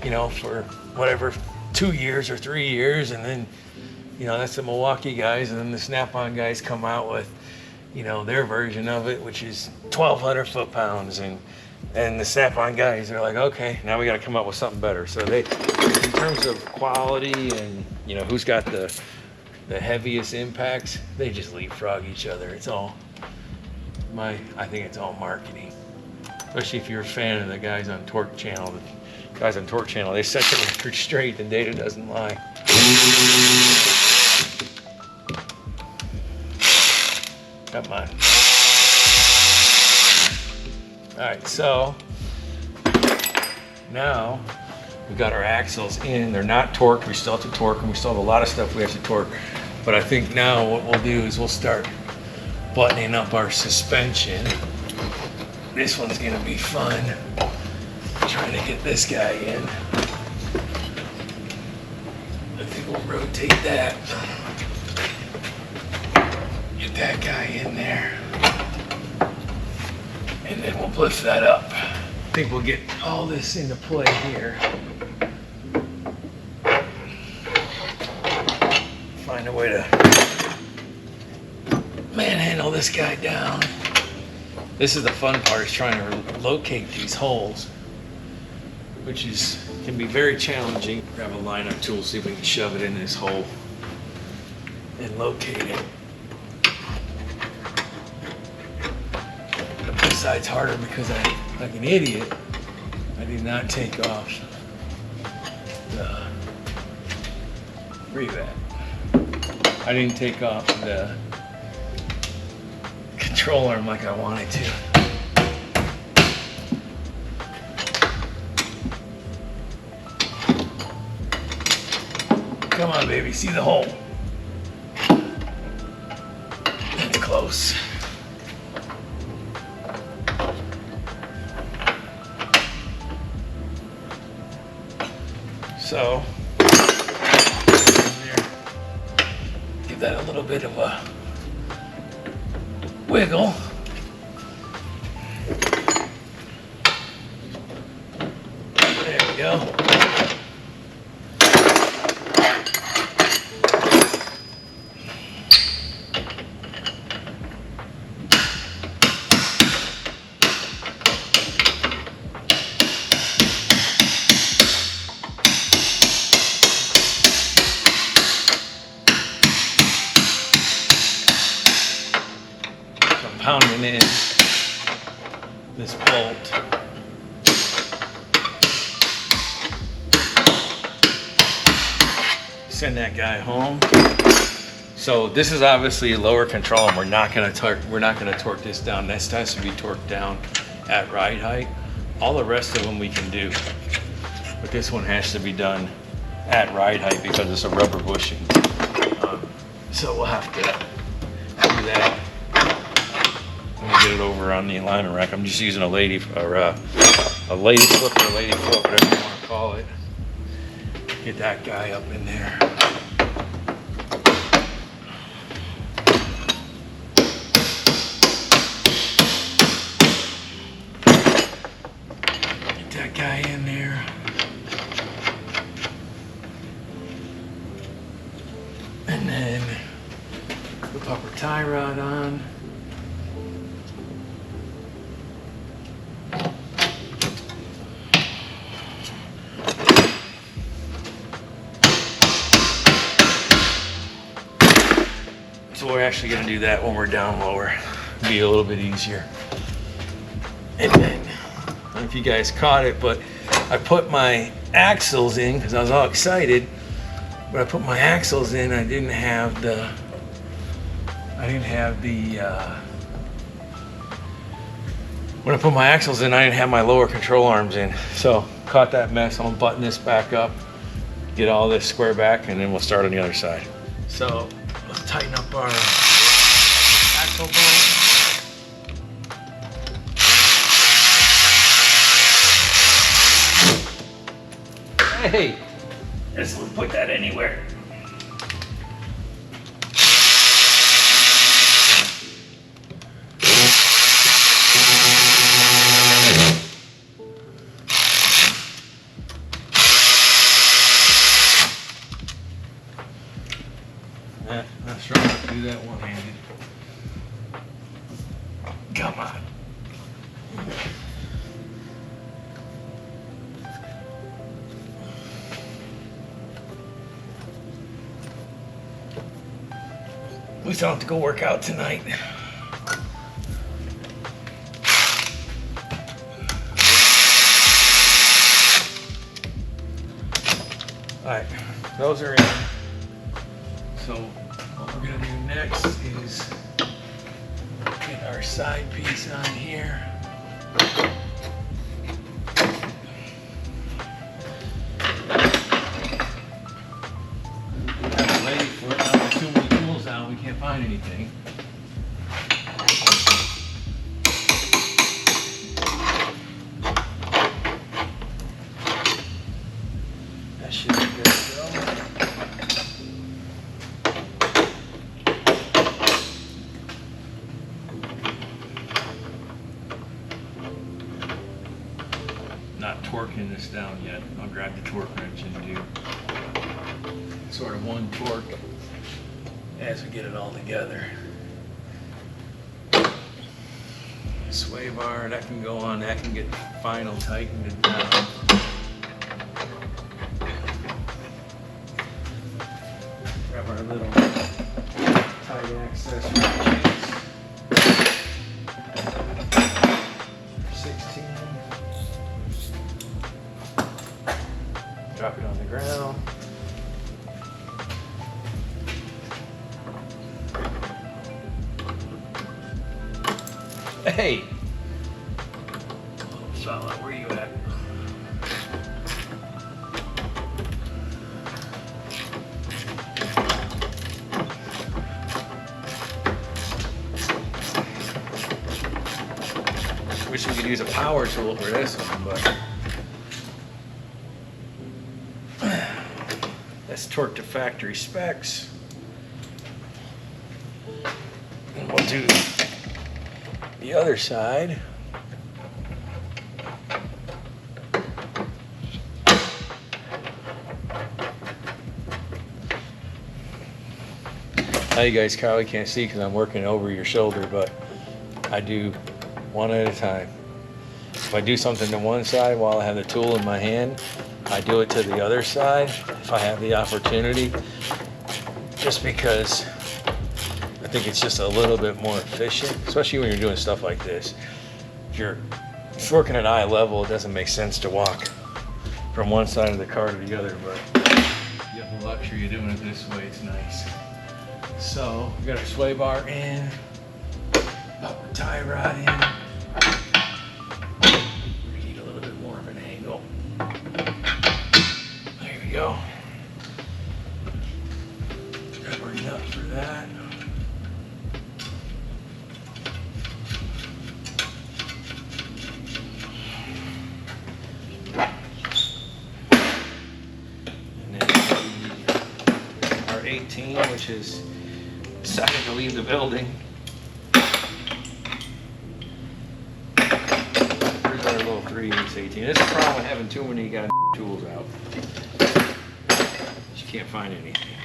you know, for whatever, 2 years or 3 years, and then, you know, that's the Milwaukee guys, and then the Snap-on guys come out with, you know, their version of it, which is 1,200 foot-pounds, and the Snap-on guys are like, okay, now we got to come up with something better. So they, in terms of quality and, you know, who's got the heaviest impacts, they just leapfrog each other. It's all I think it's all marketing, especially if you're a fan of the guys on Torque Channel. Guys on Torque Channel, they set the record straight, the data doesn't lie. Come on. All right, so now we've got our axles in. They're not torqued. We still have to torque, and we still have a lot of stuff we have to torque. But I think now what we'll do is we'll start buttoning up our suspension. This one's gonna be fun. Trying to get this guy in. I think we'll rotate that. Get that guy in there. And then we'll lift that up. I think we'll get all this into play here. Find a way to manhandle this guy down. This is the fun part, is trying to locate these holes, which can be very challenging. Grab a lineup tool, see if we can shove it in this hole and locate it. This side's harder because like an idiot, I did not take off the revat. I didn't take off the control arm like I wanted to. Come on, baby, see the hole. It's close. So, give that a little bit of a wiggle. There we go. Pounding in this bolt. Send that guy home. So this is obviously a lower control, and we're not going to torque this down. This has to be torqued down at ride height. All the rest of them we can do, but this one has to be done at ride height because it's a rubber bushing. So we'll have to do that. Get it over on the alignment rack. I'm just using a lady flip or a lady foot, whatever you want to call it. Get that guy up in there. Get that guy in there. And then the upper tie rod on. So we're actually going to do that when we're down lower. Be a little bit easier. And then, I don't know if you guys caught it, but I put my axles in because I was all excited. But I put my axles in, I didn't have the when I put my axles in, I didn't have my lower control arms in. So caught that mess. I'm gonna button this back up, get all this square back, and then we'll start on the other side. So let's tighten up our axle bolt. Hey, let's put that anywhere. Not strong enough to do that one-handed. Come on. We still have to go work out tonight. All right, those are in. So what we're gonna do next is get our side piece on here. I'm ready for it. Now there's too many tools out, we can't find anything. That should be good to go. Not torquing this down yet. I'll grab the torque wrench and do sort of one torque as we get it all together. Sway bar, that can go on, that can get final tightened and down. Grab our little tight access wrenches. 16. Drop it on the ground. Hey! Little fella, where you at? Wish we could use a power tool for this one, but that's torque to factory specs. And we'll do the other side. Now you guys probably can't see because I'm working over your shoulder, but I do one at a time. If I do something to one side while I have the tool in my hand, I do it to the other side if I have the opportunity, just because I think it's just a little bit more efficient, especially when you're doing stuff like this. If you're working at eye level, it doesn't make sense to walk from one side of the car to the other, but you have the luxury of doing it this way. It's nice. So we got our sway bar in, pop the tie rod in. We need a little bit more of an angle. There we go. Got our nut for that. And then our 18, which is decided to leave the building. Here's our little 3/8 18. This is the problem with having too many tools out. You can't find anything.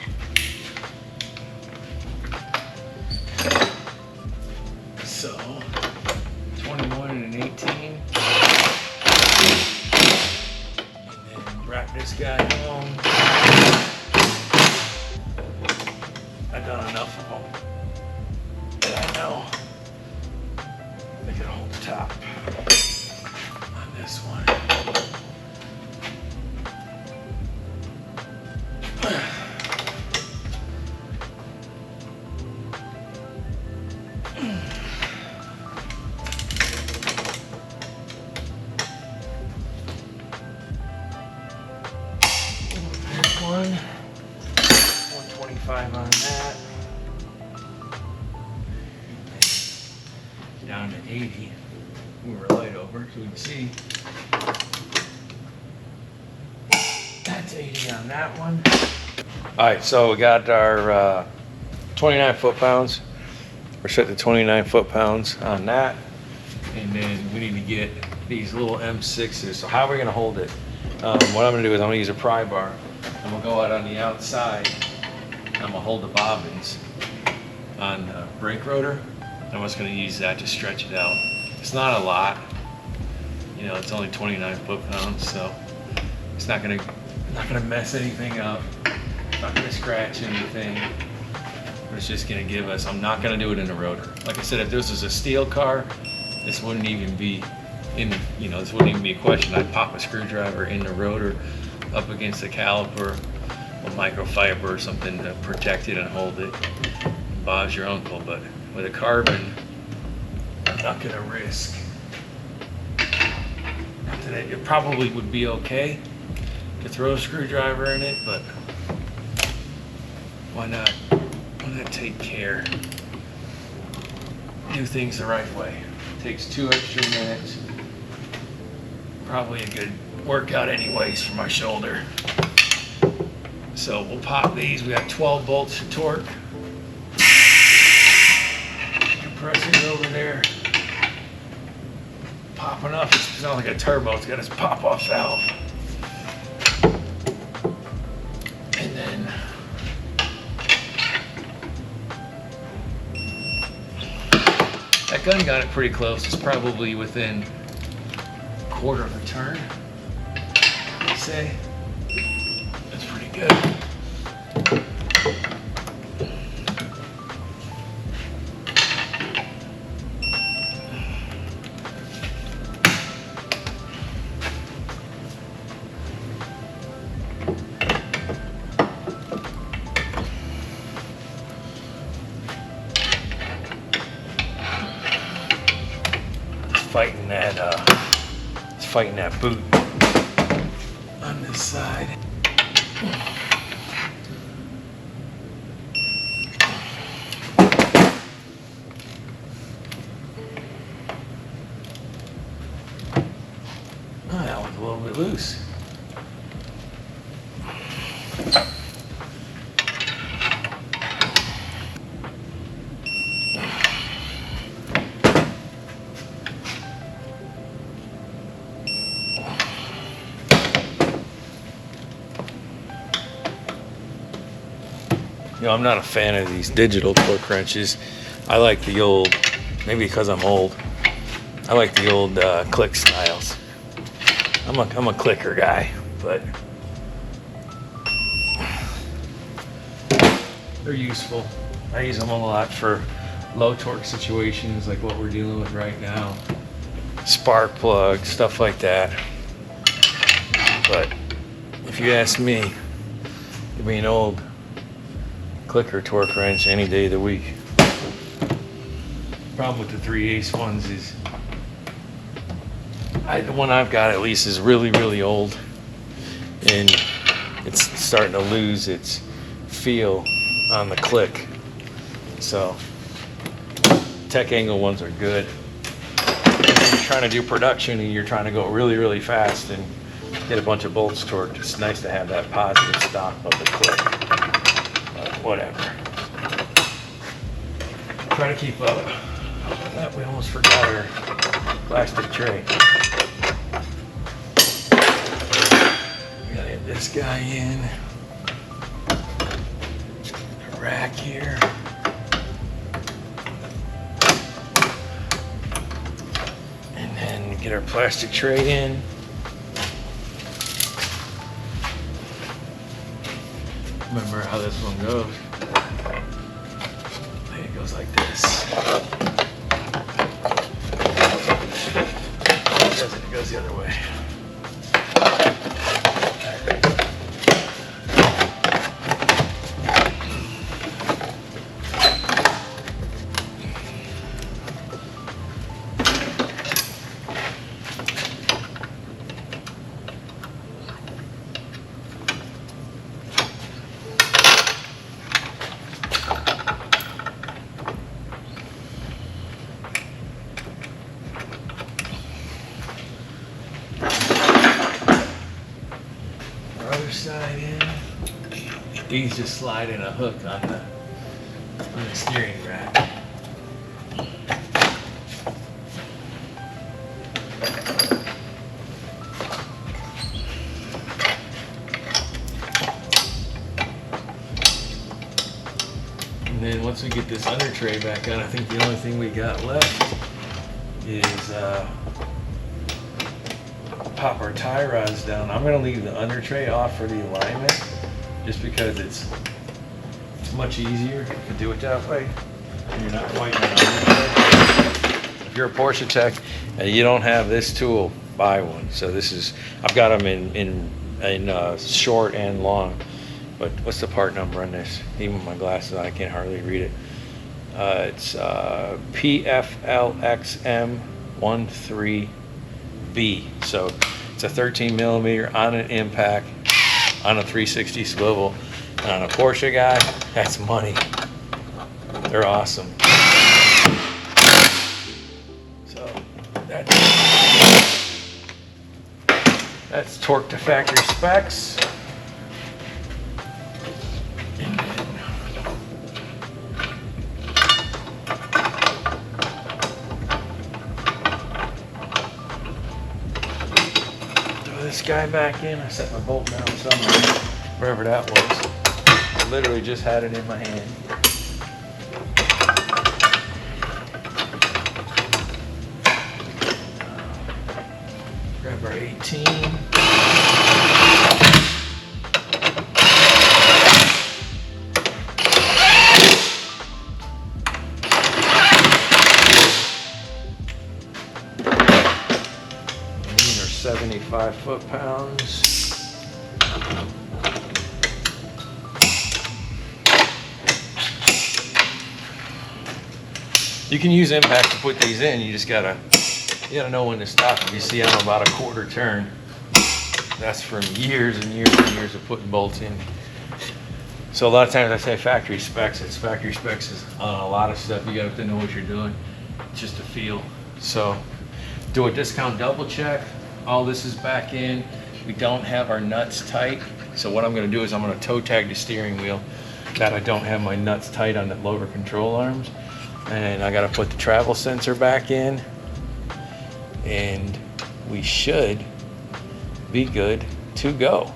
So, 21 and an 18. And then wrap this guy home. I've done enough of them that I know they can hold the top on this one. There's one. 125 on that. Down to 80. Move our light over so we can see. That's 80 on that one. Alright, so we got our 29 foot-pounds. We're set to 29 foot-pounds on that. And then we need to get these little M6s. So how are we going to hold it? What I'm going to do is I'm going to use a pry bar. And we'll go out on the outside. I'm going to hold the bobbins on the brake rotor. I'm just going to use that to stretch it out. It's not a lot. You know, it's only 29 foot-pounds, so it's not going to mess anything up. It's not going to scratch anything. But it's just going to give us, I'm not going to do it in a rotor. Like I said, if this was a steel car, this wouldn't even be this wouldn't even be a question. I'd pop a screwdriver in the rotor up against the caliper, a microfiber or something to protect it and hold it. Bob's your uncle, but with a carbon, I'm not gonna risk. Not that it probably would be okay to throw a screwdriver in it, but why not? Why not take care? Do things the right way. It takes 2 extra minutes. Probably a good workout anyways for my shoulder. So we'll pop these. We got 12 bolts of torque. Compressors over there. Popping off. It's not like a turbo. It's got its pop-off valve. And then that gun got it pretty close. It's probably within a quarter of a turn, I'd say. That's pretty good. fighting that boot on this side. Oh, that one's a little bit loose. You know, I'm not a fan of these digital torque wrenches. I like the old, maybe because I'm old, I like the old click styles. I'm a clicker guy, but they're useful. I use them a lot for low torque situations like what we're dealing with right now. Spark plug, stuff like that. But if you ask me, give me an old clicker torque wrench any day of the week. Problem with the 3/8 ones is the one I've got at least is really, really old, and it's starting to lose its feel on the click. So tech angle ones are good. When you're trying to do production and you're trying to go really, really fast and get a bunch of bolts torqued, it's nice to have that positive stop of the click. Whatever. Try to keep up. That we almost forgot our plastic tray. We gotta get this guy in. The rack here. And then get our plastic tray in. Remember how this one goes. I think it goes like this. It goes the other way. Side in. These just slide in a hook on the steering rack. And then once we get this under tray back on, I think the only thing we got left is pop our tie rods down. I'm going to leave the under tray off for the alignment just because it's much easier to do it that way and you're not fighting an under tray. If you're a Porsche tech and you don't have this tool, buy one. So this is, I've got them in short and long, but what's the part number on this? Even with my glasses on, I can't hardly read it. It's PFLXM13B. So it's a 13 millimeter on an impact on a 360 swivel. And on a Porsche guy, that's money. They're awesome. So that's torque to factory specs. This guy back in. I set my bolt down somewhere, wherever that was. I literally just had it in my hand. Grab our 18. These are 75 foot-pounds. You can use impact to put these in. You just gotta You gotta know when to stop. If you see I'm about a quarter turn, that's from years and years and years of putting bolts in. So a lot of times I say factory specs. It's factory specs is on a lot of stuff. You have to know what you're doing. It's just a feel. So do a discount double check. All this is back in. We don't have our nuts tight. So what I'm gonna do is I'm gonna toe tag the steering wheel that I don't have my nuts tight on the lower control arms. And I gotta put the travel sensor back in. And we should be good to go.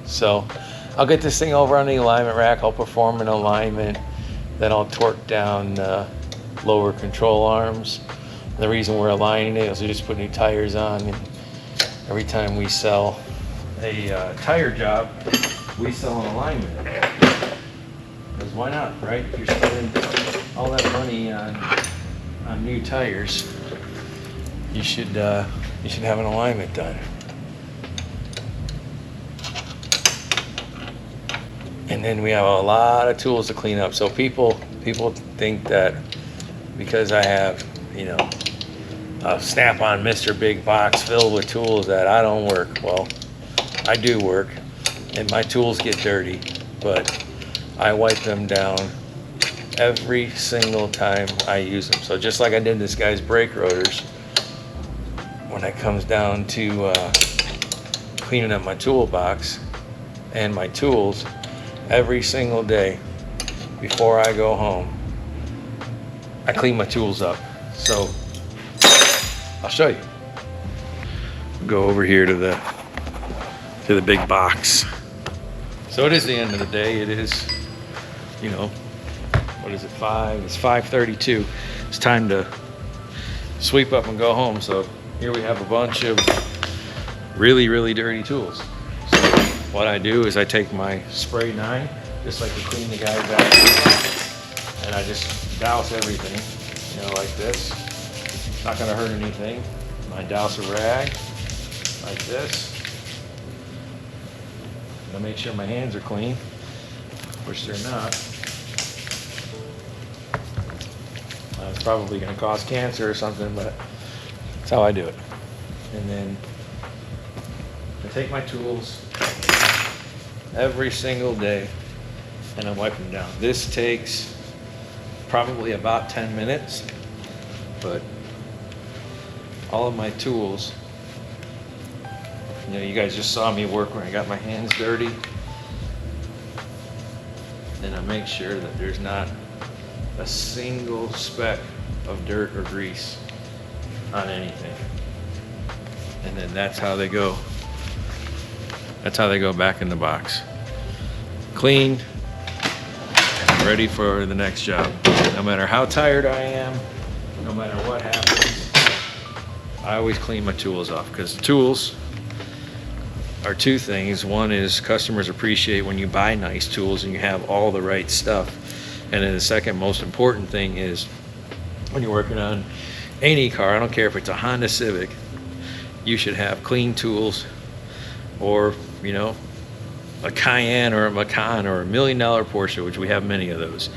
So I'll get this thing over on the alignment rack. I'll perform an alignment. Then I'll torque down lower control arms. The reason we're aligning it is we just put new tires on. And every time we sell a tire job, we sell an alignment. Because why not, right? If you're spending all that money on new tires, you should have an alignment done. And then we have a lot of tools to clean up. So people think that because I have, you know, a Snap-on Mr. Big box filled with tools that I don't work. Well, I do work, and my tools get dirty, but I wipe them down every single time I use them. So just like I did this guy's brake rotors, when it comes down to cleaning up my toolbox and my tools, every single day before I go home, I clean my tools up. So I'll show you. Go over here to the big box. So it is the end of the day. It is, you know, what is it, 5? It's 5:32. It's time to sweep up and go home. So here we have a bunch of really, really dirty tools. So what I do is I take my spray 9, just like to clean the guys out, and I just douse everything, you know, like this. It's not gonna hurt anything. I douse a rag like this. I make sure my hands are clean, which they're not. It's probably gonna cause cancer or something, but that's how I do it. And then I take my tools every single day and I wipe them down. This takes probably about 10 minutes, but all of my tools, you know, you guys just saw me work when I got my hands dirty. And I make sure that there's not a single speck of dirt or grease on anything. And then that's how they go. That's how they go back in the box. Clean and ready for the next job. No matter how tired I am, no matter what happens, I always clean my tools off, because tools are two things. One is customers appreciate when you buy nice tools and you have all the right stuff. And then the second most important thing is when you're working on any car, I don't care if it's a Honda Civic, you should have clean tools, or, you know, a Cayenne or a Macan or $1 million Porsche, which we have many of those.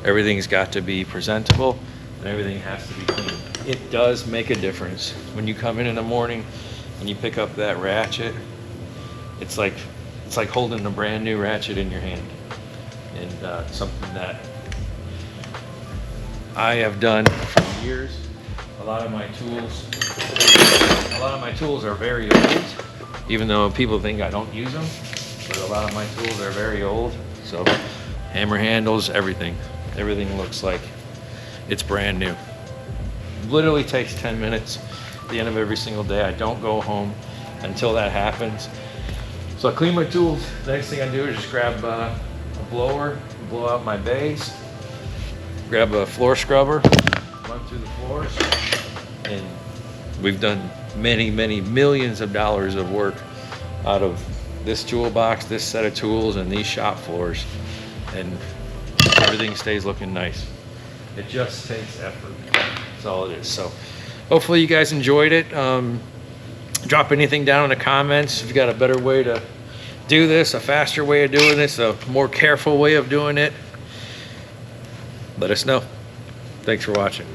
Everything's got to be presentable and everything has to be clean. It does make a difference. When you come in the morning and you pick up that ratchet, it's like holding a brand new ratchet in your hand. And something that I have done for years. A lot of my tools are very old, even though people think I don't use them, but a lot of my tools are very old. So hammer handles, everything looks like it's brand new. Literally takes 10 minutes at the end of every single day. I don't go home until that happens. So I clean my tools. The next thing I do is just grab a blower, blow out my base, grab a floor scrubber, run through the floors, and we've done many, many millions of dollars of work out of this toolbox, this set of tools, and these shop floors, and everything stays looking nice. It just takes effort. That's all it is. So hopefully you guys enjoyed it. Drop anything down in the comments if you got a better way to do this, a faster way of doing this, a more careful way of doing it. Let us know. Thanks for watching.